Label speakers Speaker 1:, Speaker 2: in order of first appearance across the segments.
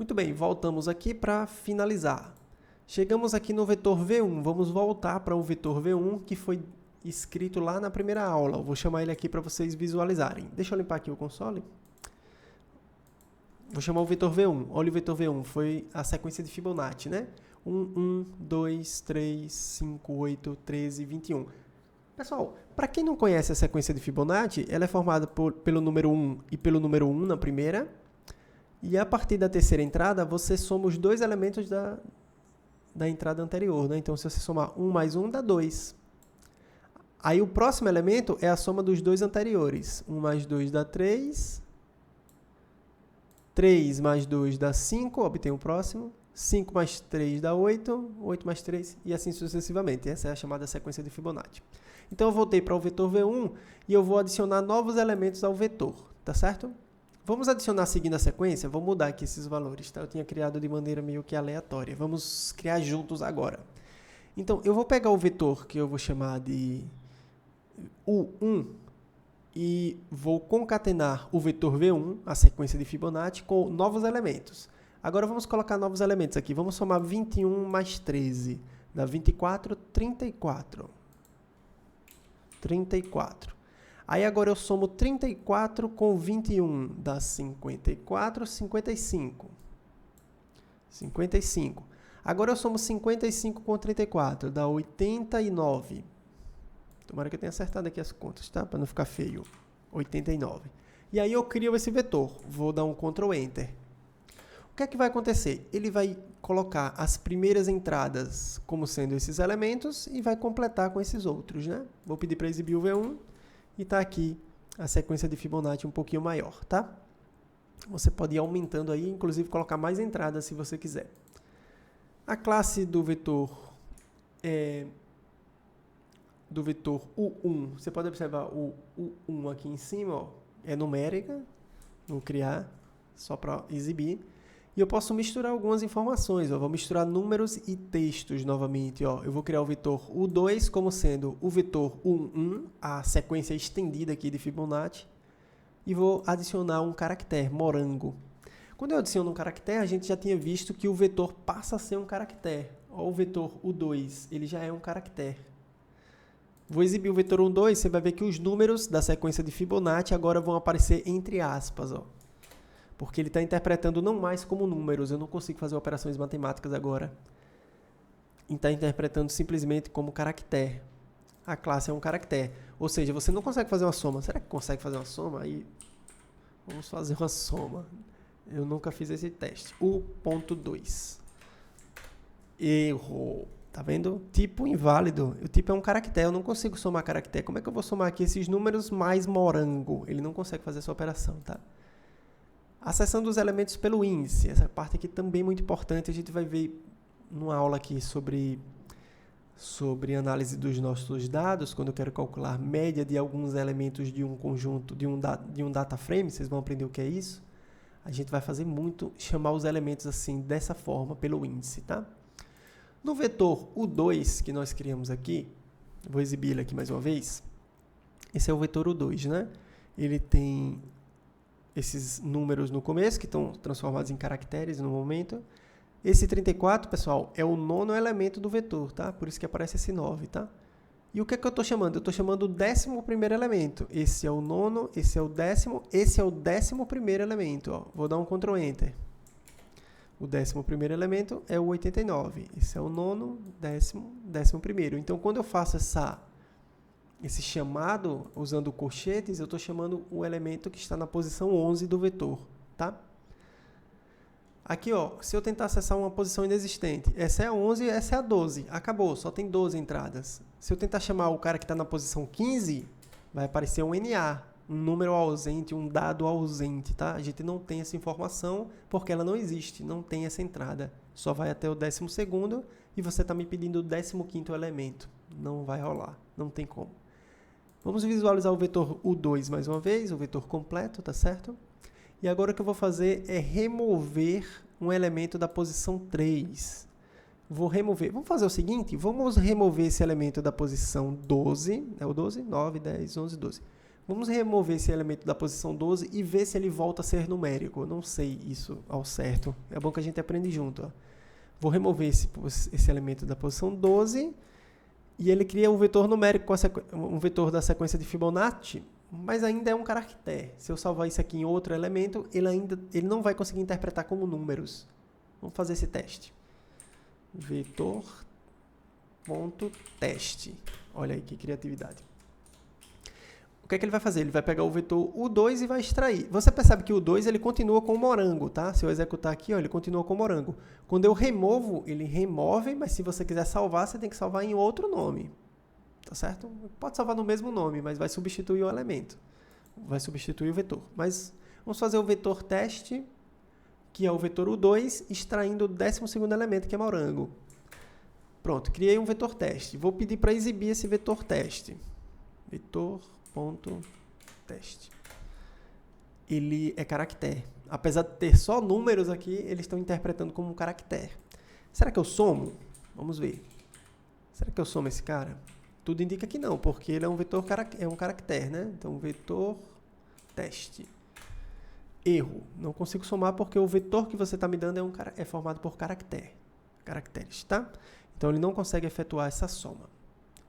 Speaker 1: Muito bem, voltamos aqui para finalizar. Chegamos aqui no vetor V1, vamos voltar para o vetor V1 que foi escrito lá na primeira aula. Eu vou chamar ele aqui para vocês visualizarem. Deixa eu limpar aqui o console. Vou chamar o vetor V1. Olha o vetor V1, foi a sequência de Fibonacci, né? 1, 1, 2, 3, 5, 8, 13, 21. Pessoal, para quem não conhece a sequência de Fibonacci, ela é formada pelo número 1 e pelo número 1 na primeira. E a partir da terceira entrada, você soma os dois elementos da entrada anterior, né? Então, se você somar 1 mais 1, dá 2. Aí, o próximo elemento é a soma dos dois anteriores. 1 mais 2 dá 3. 3 mais 2 dá 5, obtém o próximo. 5 mais 3 dá 8. 8 mais 3 e assim sucessivamente. Essa é a chamada sequência de Fibonacci. Então, eu voltei para o vetor V1 e eu vou adicionar novos elementos ao vetor, tá certo? Vamos adicionar seguindo a sequência? Vou mudar aqui esses valores, tá? Eu tinha criado de maneira meio que aleatória. Vamos criar juntos agora. Então, eu vou pegar o vetor que eu vou chamar de U1 e vou concatenar o vetor V1, a sequência de Fibonacci, com novos elementos. Agora, vamos colocar novos elementos aqui. Vamos somar 21 mais 13. Dá 24, 34. 34. Aí agora eu somo 34 com 21, dá 54, 55. 55. Agora eu somo 55 com 34, dá 89. Tomara que eu tenha acertado aqui as contas, tá? Para não ficar feio. 89. E aí eu crio esse vetor. Vou dar um Ctrl Enter. O que é que vai acontecer? Ele vai colocar as primeiras entradas como sendo esses elementos e vai completar com esses outros, né? Vou pedir para exibir o V1. E está aqui a sequência de Fibonacci um pouquinho maior, tá? Você pode ir aumentando aí, inclusive colocar mais entradas se você quiser. A classe do vetor U1, você pode observar o U1 aqui em cima, ó, é numérica, vou criar só para exibir. E eu posso misturar algumas informações, ó. Vou misturar números e textos novamente. Ó. Eu vou criar o vetor U2 como sendo o vetor U1, a sequência estendida aqui de Fibonacci, e vou adicionar um caractere, morango. Quando eu adiciono um caractere, a gente já tinha visto que o vetor passa a ser um caractere. Ó, o vetor U2, ele já é um caractere. Vou exibir o vetor U2, você vai ver que os números da sequência de Fibonacci agora vão aparecer entre aspas, ó. Porque ele está interpretando não mais como números, eu não consigo fazer operações matemáticas agora. Ele está interpretando simplesmente como caractere. A classe é um caractere. Ou seja, você não consegue fazer uma soma. Será que consegue fazer uma soma? Aí, vamos fazer uma soma. Eu nunca fiz esse teste. U.2. Errou. Tá vendo? Tipo inválido. O tipo é um caractere, eu não consigo somar caractere. Como é que eu vou somar aqui esses números mais morango? Ele não consegue fazer essa operação, tá? Acessando os elementos pelo índice. Essa parte aqui também é muito importante. A gente vai ver numa aula aqui sobre análise dos nossos dados, quando eu quero calcular média de alguns elementos de um conjunto, de um data frame. Vocês vão aprender o que é isso. A gente vai fazer muito, chamar os elementos assim, dessa forma, pelo índice, tá? No vetor U2, que nós criamos aqui, vou exibir ele aqui mais uma vez. Esse é o vetor U2, né? Ele tem esses números no começo, que estão transformados em caracteres no momento. Esse 34, pessoal, é o nono elemento do vetor, tá? Por isso que aparece esse 9, tá? E o que é que eu estou chamando? Eu estou chamando o 11º elemento. Esse é o nono, esse é o 10º, esse é o 11º elemento, ó. Vou dar um Ctrl Enter. O 11º elemento é o 89. Esse é o nono, 11º. Então, quando eu faço esse chamado, usando colchetes, eu estou chamando o elemento que está na posição 11 do vetor, tá? Aqui, ó, se eu tentar acessar uma posição inexistente, essa é a 11, essa é a 12. Acabou, só tem 12 entradas. Se eu tentar chamar o cara que está na posição 15, vai aparecer um NA, um número ausente, um dado ausente, tá? A gente não tem essa informação porque ela não existe, não tem essa entrada. Só vai até o 12º e você está me pedindo o 15º elemento. Não vai rolar, não tem como. Vamos visualizar o vetor U2 mais uma vez, o vetor completo, tá certo? E agora o que eu vou fazer é remover um elemento da posição 3. Vou remover. Vamos fazer o seguinte, vamos remover esse elemento da posição 12, é o 12? 9, 10, 11, 12. Vamos remover esse elemento da posição 12 e ver se ele volta a ser numérico. Eu não sei isso ao certo. É bom que a gente aprende junto. Ó. Vou remover esse elemento da posição 12 e ele cria um vetor numérico, um vetor da sequência de Fibonacci, mas ainda é um caractere. Se eu salvar isso aqui em outro elemento, ele não vai conseguir interpretar como números. Vamos fazer esse teste. Vetor.teste. Olha aí que criatividade. O que é que ele vai fazer? Ele vai pegar o vetor U2 e vai extrair. Você percebe que o U2 ele continua com o morango, tá? Se eu executar aqui, ó, ele continua com o morango. Quando eu removo, ele remove, mas se você quiser salvar, você tem que salvar em outro nome. Tá certo? Pode salvar no mesmo nome, mas vai substituir o elemento. Vai substituir o vetor. Mas vamos fazer o vetor teste, que é o vetor U2, extraindo o 12º elemento, que é morango. Pronto, criei um vetor teste. Vou pedir para exibir esse vetor teste. Vetor.teste. Ele é caractere. Apesar de ter só números aqui, eles estão interpretando como um caractere. Será que eu somo? Vamos ver. Será que eu somo esse cara? Tudo indica que não, porque ele é um vetor, é um caractere, né? Então, vetor teste. Erro. Não consigo somar porque o vetor que você está me dando é formado por caracteres, tá? Então, ele não consegue efetuar essa soma.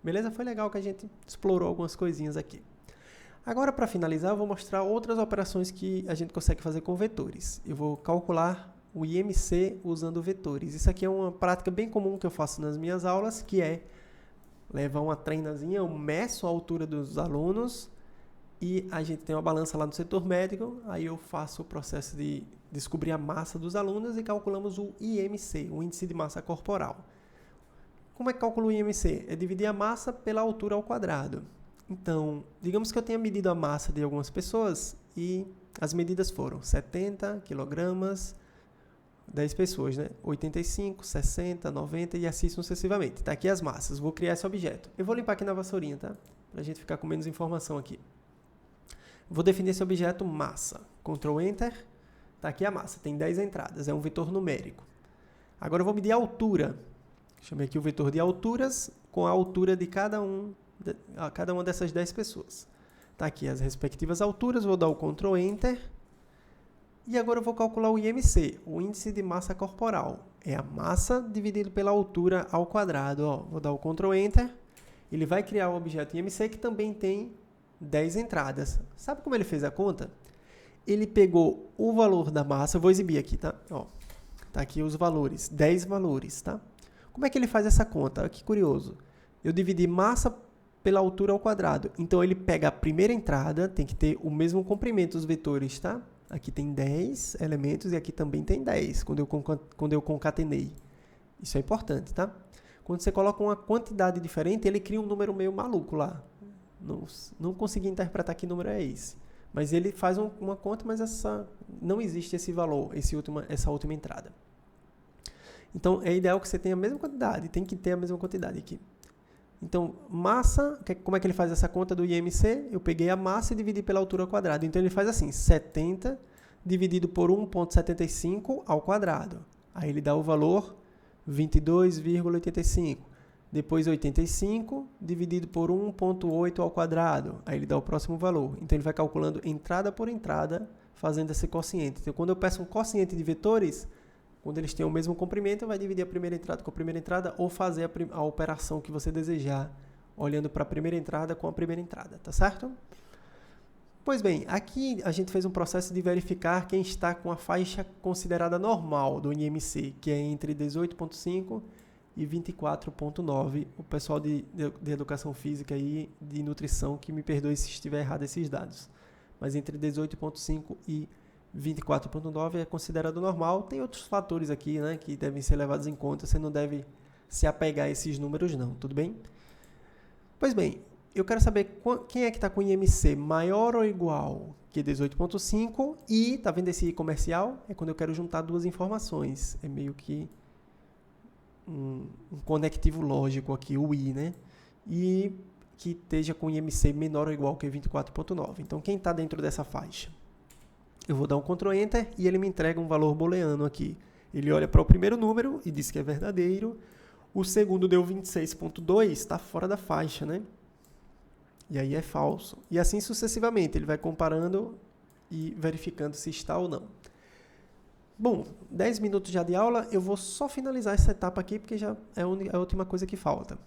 Speaker 1: Beleza? Foi legal que a gente explorou algumas coisinhas aqui. Agora, para finalizar, eu vou mostrar outras operações que a gente consegue fazer com vetores. Eu vou calcular o IMC usando vetores. Isso aqui é uma prática bem comum que eu faço nas minhas aulas, que é levar uma treinazinha, eu meço a altura dos alunos e a gente tem uma balança lá no setor médico, aí eu faço o processo de descobrir a massa dos alunos e calculamos o IMC, o índice de massa corporal. Como é que calculo o IMC? É dividir a massa pela altura ao quadrado. Então, digamos que eu tenha medido a massa de algumas pessoas e as medidas foram 70 kg, 10 pessoas, né? 85, 60, 90 e assim sucessivamente. Tá aqui as massas. Vou criar esse objeto. Eu vou limpar aqui na vassourinha, tá? Pra gente ficar com menos informação aqui. Vou definir esse objeto massa. Ctrl Enter. Tá aqui a massa. Tem 10 entradas. É um vetor numérico. Agora eu vou medir a altura. Chamei aqui o vetor de alturas com a altura de cada uma dessas 10 pessoas. Tá aqui as respectivas alturas. Vou dar o Ctrl Enter. E agora eu vou calcular o IMC, o índice de massa corporal. É a massa dividido pela altura ao quadrado. Ó, vou dar o Ctrl Enter. Ele vai criar o objeto IMC que também tem 10 entradas. Sabe como ele fez a conta? Ele pegou o valor da massa. Eu vou exibir aqui, tá? Ó, tá aqui os valores, 10 valores, tá? Como é que ele faz essa conta? Que curioso. Eu dividi massa pela altura ao quadrado. Então, ele pega a primeira entrada, tem que ter o mesmo comprimento dos vetores, tá? Aqui tem 10 elementos e aqui também tem 10, quando eu concatenei. Isso é importante, tá? Quando você coloca uma quantidade diferente, ele cria um número meio maluco lá. Não consegui interpretar que número é esse. Mas ele faz uma conta, mas não existe esse valor, essa última entrada. Então, é ideal que você tenha a mesma quantidade, tem que ter a mesma quantidade aqui. Então, massa, como é que ele faz essa conta do IMC? Eu peguei a massa e dividi pela altura ao quadrado. Então, ele faz assim, 70 dividido por 1,75 ao quadrado. Aí, ele dá o valor 22,85. Depois, 85 dividido por 1,8 ao quadrado. Aí, ele dá o próximo valor. Então, ele vai calculando entrada por entrada, fazendo esse quociente. Então, quando eu peço um quociente de vetores, quando eles têm o mesmo comprimento, vai dividir a primeira entrada com a primeira entrada ou fazer a operação que você desejar, olhando para a primeira entrada com a primeira entrada, tá certo? Pois bem, aqui a gente fez um processo de verificar quem está com a faixa considerada normal do IMC, que é entre 18,5 e 24,9. O pessoal de educação física e de nutrição, que me perdoe se estiver errado esses dados. Mas entre 18,5 e 24,9 é considerado normal. Tem outros fatores aqui, né, que devem ser levados em conta. Você não deve se apegar a esses números, não. Tudo bem? Pois bem, eu quero saber quem é que está com IMC maior ou igual que 18,5 e, tá vendo esse I comercial? É quando eu quero juntar duas informações. É meio que um conectivo lógico aqui, o I, né? E que esteja com IMC menor ou igual que 24,9. Então, quem está dentro dessa faixa? Eu vou dar um Ctrl Enter e ele me entrega um valor booleano aqui. Ele olha para o primeiro número e diz que é verdadeiro. O segundo deu 26,2, está fora da faixa, né? E aí é falso. E assim sucessivamente, ele vai comparando e verificando se está ou não. Bom, 10 minutos já de aula, eu vou só finalizar essa etapa aqui, porque já é a última coisa que falta,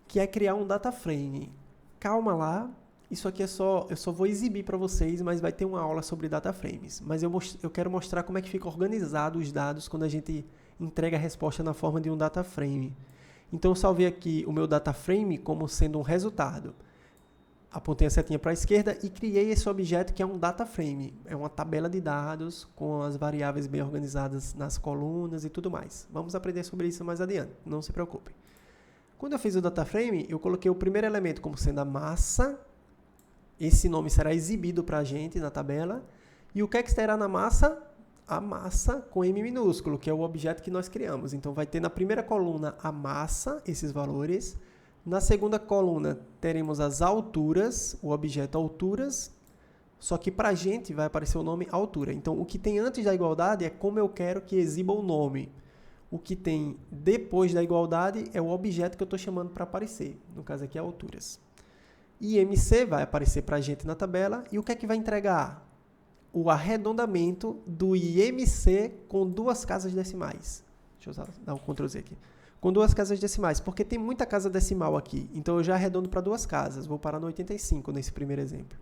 Speaker 1: que é criar um data frame. Calma lá, isso aqui eu só vou exibir para vocês, mas vai ter uma aula sobre data frames. Mas eu quero mostrar como é que fica organizado os dados quando a gente entrega a resposta na forma de um data frame. Então eu salvei aqui o meu data frame como sendo um resultado. Apontei a setinha para a esquerda e criei esse objeto que é um data frame. É uma tabela de dados com as variáveis bem organizadas nas colunas e tudo mais. Vamos aprender sobre isso mais adiante, não se preocupem. Quando eu fiz o data frame, eu coloquei o primeiro elemento como sendo a massa. Esse nome será exibido para a gente na tabela. E o que é que estará na massa? A massa com M minúsculo, que é o objeto que nós criamos. Então vai ter na primeira coluna a massa, esses valores. Na segunda coluna, teremos as alturas, o objeto alturas, só que para a gente vai aparecer o nome altura. Então, o que tem antes da igualdade é como eu quero que exiba o nome. O que tem depois da igualdade é o objeto que eu estou chamando para aparecer. No caso aqui, alturas. IMC vai aparecer para a gente na tabela. E o que é que vai entregar? O arredondamento do IMC com 2 casas decimais. Deixa eu dar um Ctrl Z aqui. Com 2 casas decimais, porque tem muita casa decimal aqui. Então, eu já arredondo para 2 casas. Vou parar no 85 nesse primeiro exemplo.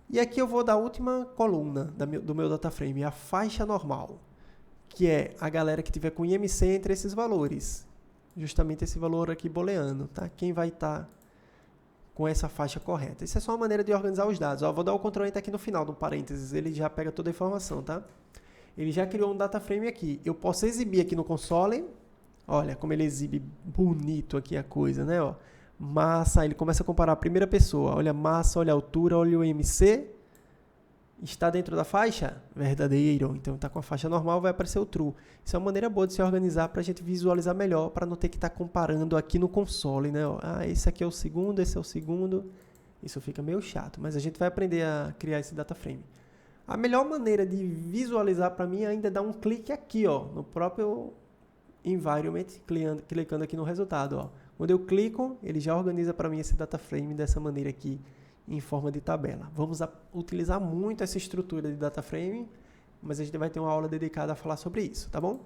Speaker 1: E aqui eu vou dar a última coluna do meu data frame, a faixa normal, que é a galera que tiver com IMC entre esses valores. Justamente esse valor aqui booleano, tá? Quem vai estar com essa faixa correta. Isso é só uma maneira de organizar os dados. Ó, vou dar o Ctrl Enter aqui no final, no parênteses. Ele já pega toda a informação, tá? Ele já criou um data frame aqui. Eu posso exibir aqui no console. Olha como ele exibe bonito aqui a coisa, né? Ó, massa, ele começa a comparar a primeira pessoa. Olha a massa, olha a altura, olha o IMC. Está dentro da faixa? Verdadeiro. Então, está com a faixa normal, vai aparecer o true. Isso é uma maneira boa de se organizar para a gente visualizar melhor, para não ter que estar comparando aqui no console, né? Ó, esse aqui é o segundo, esse é o segundo. Isso fica meio chato, mas a gente vai aprender a criar esse data frame. A melhor maneira de visualizar para mim ainda é dar um clique aqui, ó, no próprio environment, clicando aqui no resultado. Ó. Quando eu clico, ele já organiza para mim esse data frame dessa maneira aqui, em forma de tabela. Vamos utilizar muito essa estrutura de data frame, mas a gente vai ter uma aula dedicada a falar sobre isso, tá bom?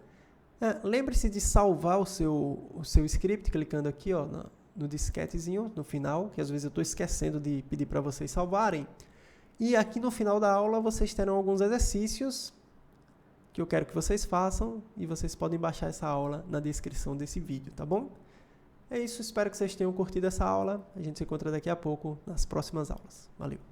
Speaker 1: Lembre-se de salvar o seu script, clicando aqui ó, no disquetezinho, no final, que às vezes eu estou esquecendo de pedir para vocês salvarem. E aqui no final da aula vocês terão alguns exercícios que eu quero que vocês façam e vocês podem baixar essa aula na descrição desse vídeo, tá bom? É isso, espero que vocês tenham curtido essa aula. A gente se encontra daqui a pouco nas próximas aulas. Valeu!